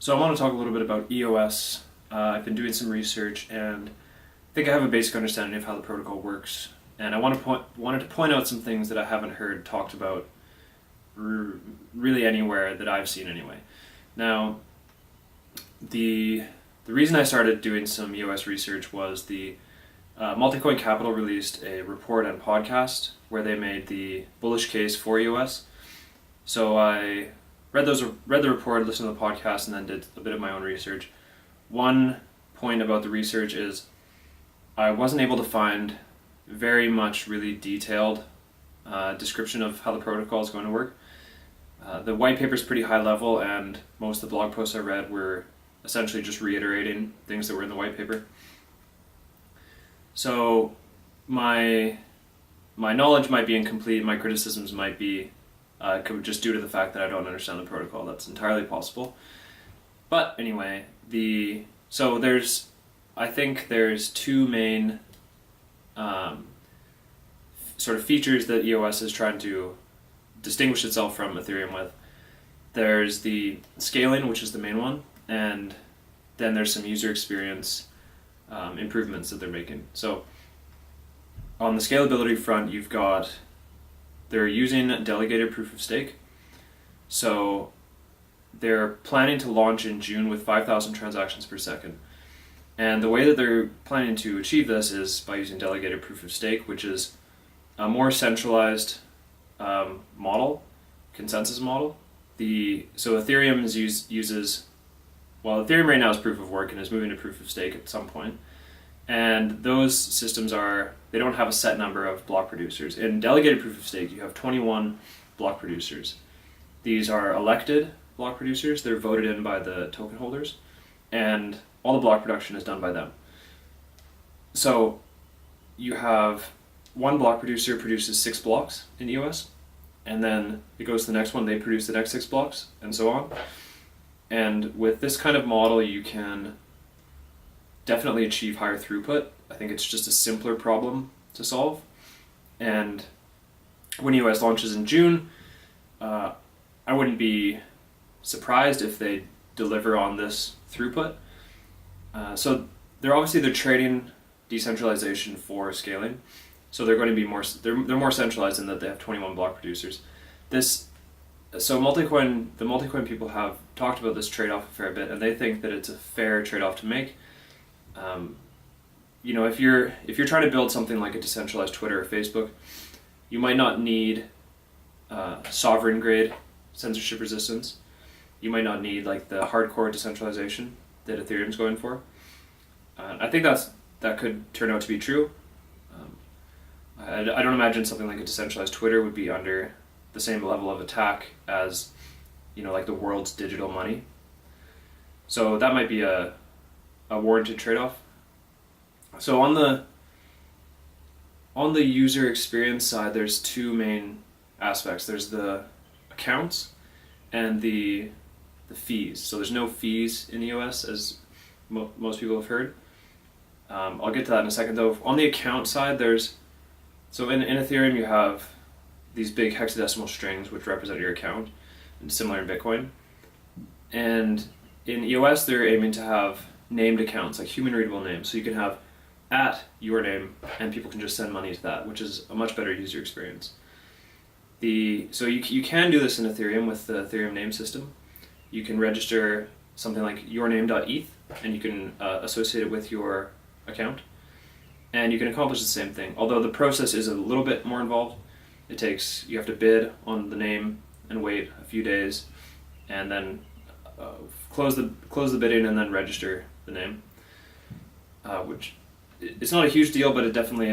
So I want to talk a little bit about EOS. I've been doing some research and I think I have a basic understanding of how the protocol works. And I wanted to point out some things that I haven't heard talked about really anywhere that I've seen anyway. Now, the reason I started doing some EOS research was the Multicoin Capital released a report and podcast where they made the bullish case for EOS. So I read the report, listened to the podcast, and then did a bit of my own research. One point about the research is I wasn't able to find very much really detailed description of how the protocol is going to work. The white paper is pretty high level, and most of the blog posts I read were essentially just reiterating things that were in the white paper. So my knowledge might be incomplete, my criticisms might be just due to the fact that I don't understand the protocol. That's entirely possible. But anyway, I think there's two main sort of features that EOS is trying to distinguish itself from Ethereum with. There's the scaling, which is the main one, and then there's some user experience improvements that they're making. So on the scalability front, they're using delegated proof of stake. So they're planning to launch in June with 5,000 transactions per second. And the way that they're planning to achieve this is by using delegated proof of stake, which is a more centralized model, consensus model. So Ethereum Ethereum right now is proof of work and is moving to proof of stake at some point. And those systems they don't have a set number of block producers. In delegated proof of stake, you have 21 block producers. These are elected block producers. They're voted in by the token holders, and all the block production is done by them. So you have one block producer produces 6 blocks in EOS, and then it goes to the next one, they produce the next 6 blocks, and so on. And with this kind of model, you can definitely achieve higher throughput. I think it's just a simpler problem to solve. And when EOS launches in June, I wouldn't be surprised if they deliver on this throughput. So they're trading decentralization for scaling. So they're going to be they're more centralized in that they have 21 block producers. The Multicoin people have talked about this trade-off a fair bit, and they think that it's a fair trade-off to make. If you're trying to build something like a decentralized Twitter or Facebook, you might not need sovereign grade censorship resistance. You might not need like the hardcore decentralization that Ethereum's going for. I think that could turn out to be true. I don't imagine something like a decentralized Twitter would be under the same level of attack as, like the world's digital money. So that might be a warranted trade-off. So on the user experience side, there's two main aspects. There's the accounts and the fees. So there's no fees in EOS, as most people have heard. I'll get to that in a second though. On the account side, in Ethereum you have these big hexadecimal strings which represent your account, and similar in Bitcoin. And in EOS they're aiming to have named accounts, like human readable names. So you can have @your name and people can just send money to that, which is a much better user experience. So you can do this in Ethereum with the Ethereum name system. You can register something like jordanmmck.eth and you can associate it with your account. And you can accomplish the same thing, although the process is a little bit more involved. You have to bid on the name and wait a few days, and then close the bidding and then register the name, which it's not a huge deal, but it definitely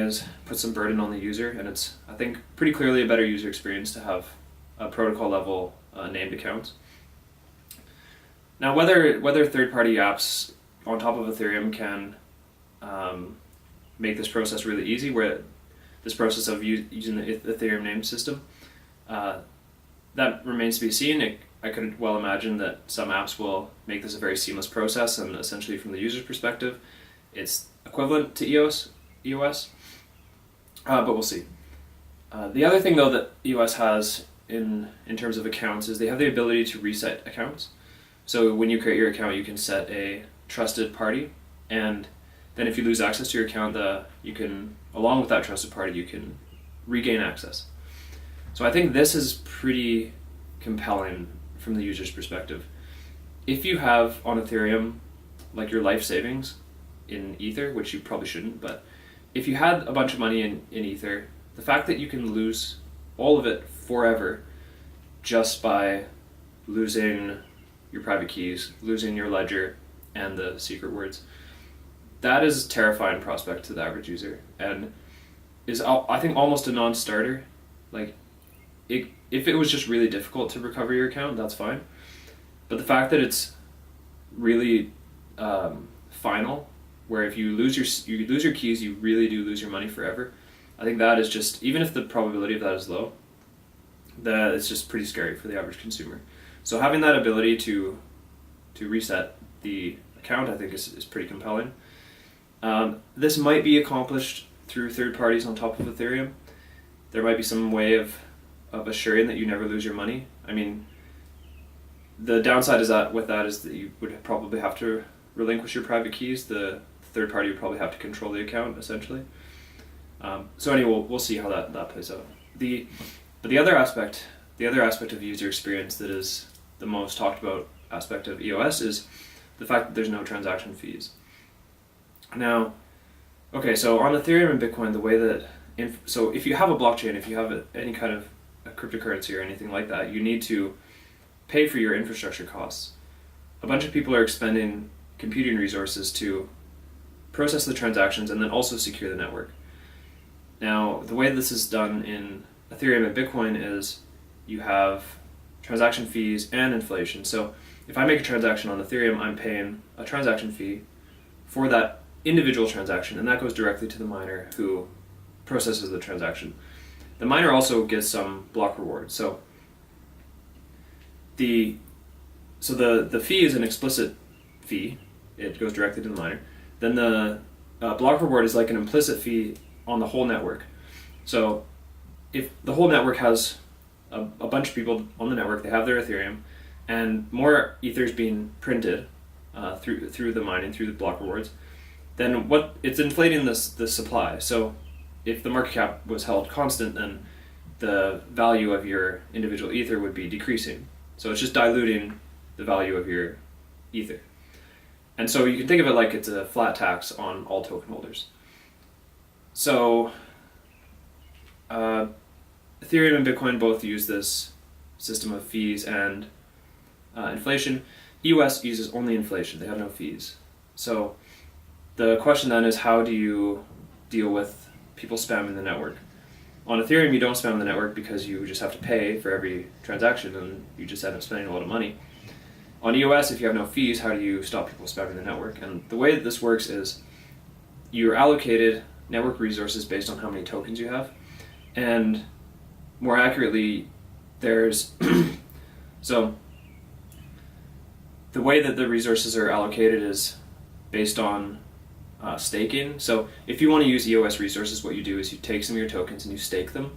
puts some burden on the user, and it's, I think, pretty clearly a better user experience to have a protocol level named accounts. Now, whether third-party apps on top of Ethereum can make this process really easy, where this process of using the Ethereum name system, that remains to be seen. I could well imagine that some apps will make this a very seamless process, and essentially from the user's perspective, it's equivalent to EOS, but we'll see. The other thing though that EOS has in terms of accounts is they have the ability to reset accounts. So when you create your account, you can set a trusted party, and then if you lose access to your account, you can, along with that trusted party, you can regain access. So I think this is pretty compelling from the user's perspective. If you have on Ethereum like your life savings in Ether, which you probably shouldn't, but if you had a bunch of money in Ether, the fact that you can lose all of it forever just by losing your private keys, losing your ledger, and the secret words, that is a terrifying prospect to the average user, and is, I think, almost a non-starter. Like, if it was just really difficult to recover your account, that's fine. But the fact that it's really final, where if you lose your keys, you really do lose your money forever. I think that is just, even if the probability of that is low, that it's just pretty scary for the average consumer. So having that ability to reset the account, I think is pretty compelling. This might be accomplished through third parties on top of Ethereum. There might be some way of assuring that you never lose your money. I mean, the downside is that you would probably have to relinquish your private keys. The third party would probably have to control the account, essentially. So anyway, we'll see how that plays out. But the other aspect of user experience that is the most talked about aspect of EOS is the fact that there's no transaction fees. Now, okay, so on Ethereum and Bitcoin, the way that so if you have a blockchain, if you have any kind of a cryptocurrency or anything like that, you need to pay for your infrastructure costs. A bunch of people are expending computing resources to process the transactions and then also secure the network. Now, the way this is done in Ethereum and Bitcoin is you have transaction fees and inflation. So if I make a transaction on Ethereum, I'm paying a transaction fee for that individual transaction, and that goes directly to the miner who processes the transaction. The miner also gets some block reward. So the fee is an explicit fee. It goes directly to the miner. Then the block reward is like an implicit fee on the whole network. So if the whole network has a bunch of people on the network, they have their Ethereum, and more Ethers being printed through the mining, through the block rewards, then it's inflating the supply. So if the market cap was held constant, then the value of your individual Ether would be decreasing. So it's just diluting the value of your Ether. And so you can think of it like it's a flat tax on all token holders. So Ethereum and Bitcoin both use this system of fees and inflation. EOS uses only inflation. They have no fees. So the question then is, how do you deal with people spamming the network? On Ethereum, you don't spam the network because you just have to pay for every transaction and you just end up spending a lot of money. On EOS, if you have no fees, how do you stop people spamming the network? And the way that this works is you're allocated network resources based on how many tokens you have. And more accurately, there's so the way that the resources are allocated is based on staking. So if you want to use EOS resources, what you do is you take some of your tokens and you stake them.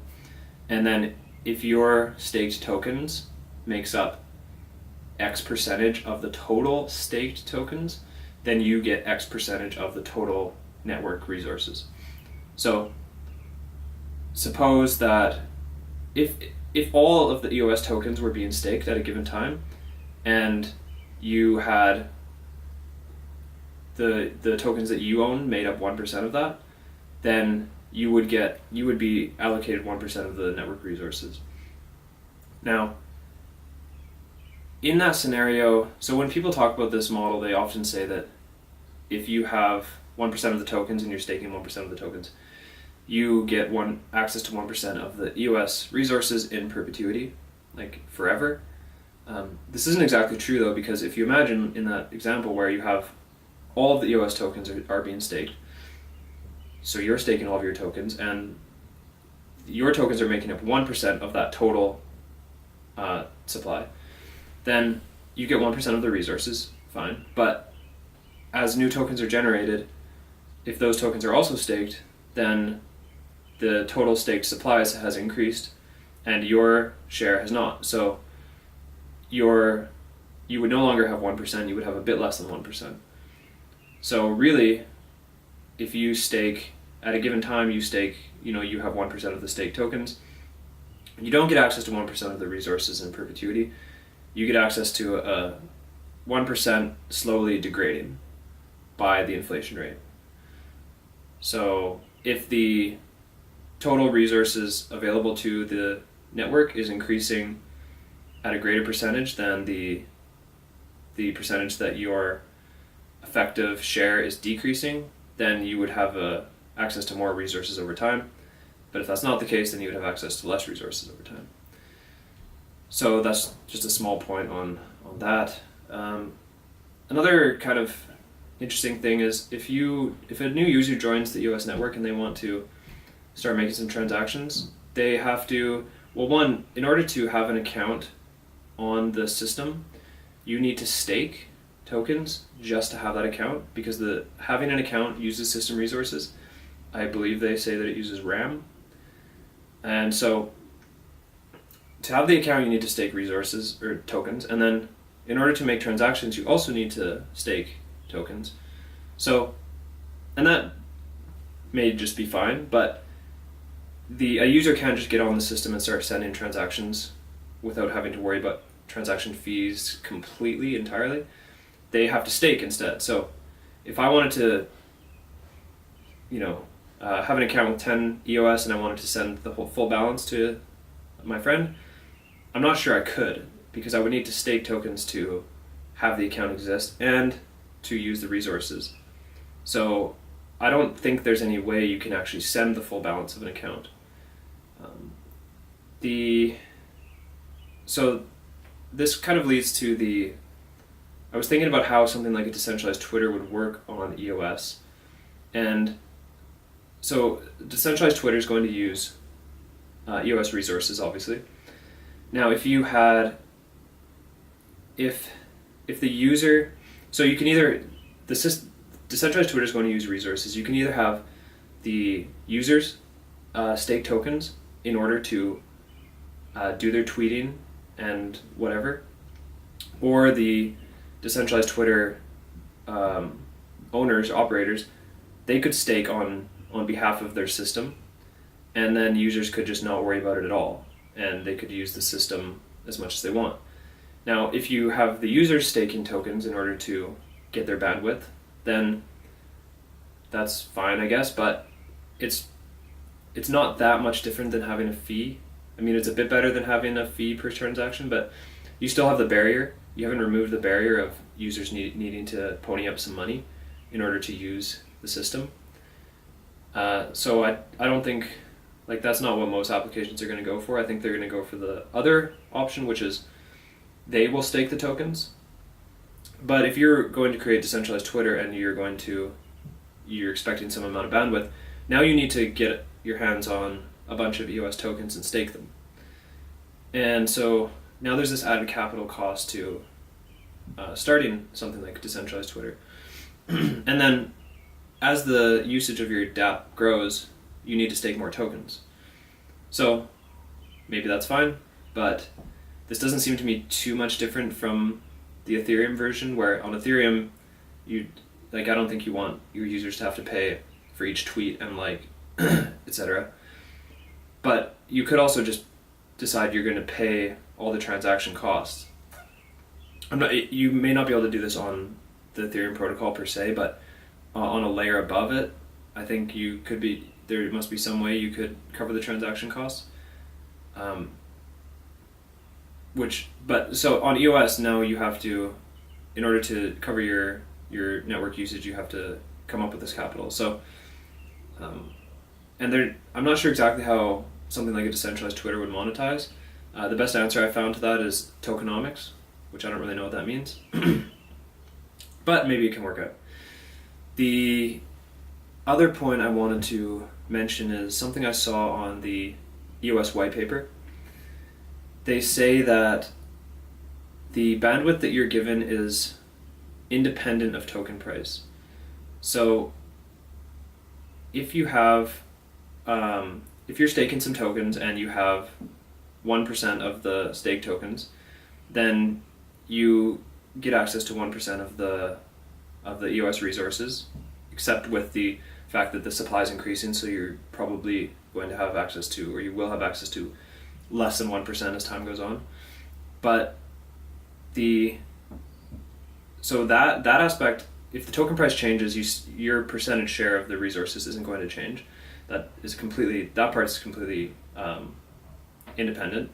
And then if your staked tokens makes up X percentage of the total staked tokens, then you get X percentage of the total network resources. So suppose that if all of the EOS tokens were being staked at a given time, and you had the tokens that you own made up 1% of that, then you would be allocated 1% of the network resources. Now, in that scenario, so when people talk about this model, they often say that if you have 1% of the tokens and you're staking 1% of the tokens, you get access to 1% of the EOS resources in perpetuity, like forever. This isn't exactly true though, because if you imagine in that example where you have all of the EOS tokens are being staked, so you're staking all of your tokens, and your tokens are making up 1% of that total supply, then you get 1% of the resources, fine. But as new tokens are generated, if those tokens are also staked, then the total staked supplies has increased and your share has not. So your you would no longer have 1%, you would have a bit less than 1%. So really, if you stake, at a given time you stake, you have 1% of the stake tokens, you don't get access to 1% of the resources in perpetuity. You get access to a 1% slowly degrading by the inflation rate. So if the total resources available to the network is increasing at a greater percentage than the percentage that your effective share is decreasing, then you would have access to more resources over time. But if that's not the case, then you would have access to less resources over time. So that's just a small point on that. Another kind of interesting thing is if a new user joins the EOS network and they want to start making some transactions, they have to, one, in order to have an account on the system, you need to stake tokens just to have that account, because having an account uses system resources. I believe they say that it uses RAM. And so to have the account, you need to stake resources or tokens, and then in order to make transactions, you also need to stake tokens. So, and that may just be fine, but a user can't just get on the system and start sending transactions without having to worry about transaction fees entirely. They have to stake instead. So if I wanted to, have an account with 10 EOS and I wanted to send the full balance to my friend, I'm not sure I could, because I would need to stake tokens to have the account exist and to use the resources. So I don't think there's any way you can actually send the full balance of an account. So this kind of leads to I was thinking about how something like a decentralized Twitter would work on EOS. And so decentralized Twitter is going to use EOS resources, obviously. Now, if the user, so you can either, decentralized Twitter is going to use resources. You can either have the users stake tokens in order to do their tweeting and whatever, or the decentralized Twitter owners, operators, they could stake on behalf of their system, and then users could just not worry about it at all, and they could use the system as much as they want. Now, if you have the users staking tokens in order to get their bandwidth, then that's fine, I guess, but it's not that much different than having a fee. I mean, it's a bit better than having a fee per transaction, but you still have the barrier. You haven't removed the barrier of users needing to pony up some money in order to use the system. So I don't think, that's not what most applications are going to go for. I think they're going to go for the other option, which is they will stake the tokens. But if you're going to create decentralized Twitter and you're expecting some amount of bandwidth, now you need to get your hands on a bunch of EOS tokens and stake them. And so now there's this added capital cost to starting something like decentralized Twitter. And then as the usage of your dApp grows, you need to stake more tokens. So maybe that's fine, but this doesn't seem to me too much different from the Ethereum version, where on Ethereum, I don't think you want your users to have to pay for each tweet and etc. But you could also just decide you're going to pay all the transaction costs. You may not be able to do this on the Ethereum protocol per se, but on a layer above it, I think there must be some way you could cover the transaction costs. So on EOS now you have to, in order to cover your network usage, you have to come up with this capital. So, I'm not sure exactly how something like a decentralized Twitter would monetize. The best answer I found to that is tokenomics, which I don't really know what that means, but maybe it can work out. The other point I wanted to mention is something I saw on the EOS white paper. They say that the bandwidth that you're given is independent of token price. So if you have, if you're staking some tokens and you have 1% of the stake tokens, then you get access to 1% of the EOS resources, except with the fact that the supply is increasing, so you're probably going to have access to, or you will have access to, less than 1% as time goes on. But so that aspect, if the token price changes, your percentage share of the resources isn't going to change. That part is completely independent.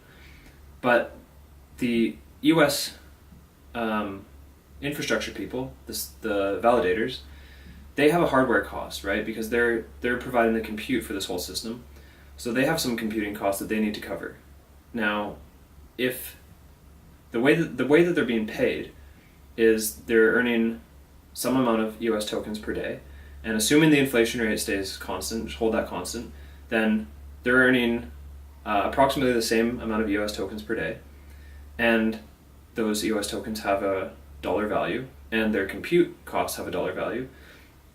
But the EOS infrastructure people, the validators, they have a hardware cost, right? Because they're providing the compute for this whole system, so they have some computing costs that they need to cover. Now, if the way that they're being paid is they're earning some amount of EOS tokens per day, and assuming the inflation rate stays constant, just hold that constant, then they're earning approximately the same amount of EOS tokens per day, and those EOS tokens have a dollar value, and their compute costs have a dollar value,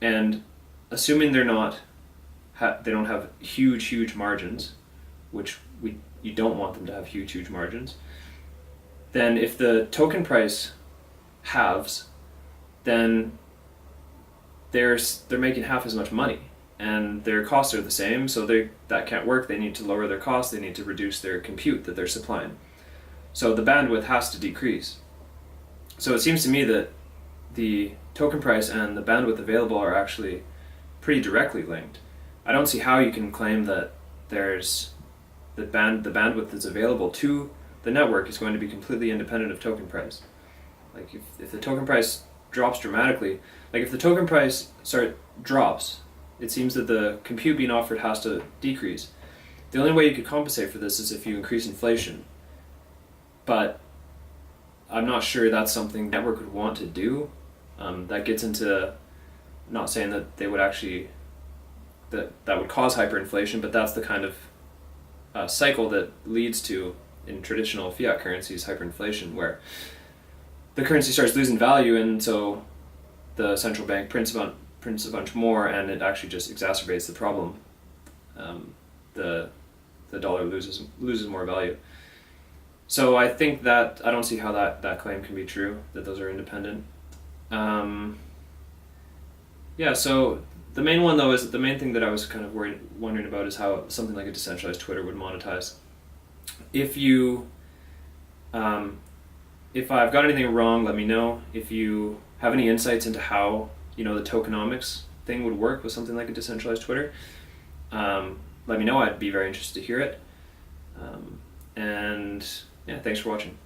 and assuming they don't have huge margins, which you don't want them to have huge margins, then if the token price halves, then they're making half as much money, and their costs are the same, so that can't work. They need to lower their costs, they need to reduce their compute that they're supplying. So the bandwidth has to decrease. So it seems to me that the token price and the bandwidth available are actually pretty directly linked. I don't see how you can claim that the bandwidth that's available to the network is going to be completely independent of token price. Like if the token price drops dramatically, like if the token price drops, it seems that the compute being offered has to decrease. The only way you could compensate for this is if you increase inflation. But I'm not sure that's something the network would want to do. That gets into, not saying that they would actually, that would cause hyperinflation, but that's the kind of cycle that leads to, in traditional fiat currencies, hyperinflation, where the currency starts losing value, and so the central bank prints a bunch more, and it actually just exacerbates the problem. The dollar loses more value. So I think that I don't see how that claim can be true, that those are independent. So the main one, though, is the main thing that I was kind of wondering about is how something like a decentralized Twitter would monetize. If I've got anything wrong, let me know. If you have any insights into how the tokenomics thing would work with something like a decentralized Twitter, let me know. I'd be very interested to hear it. And yeah, thanks for watching.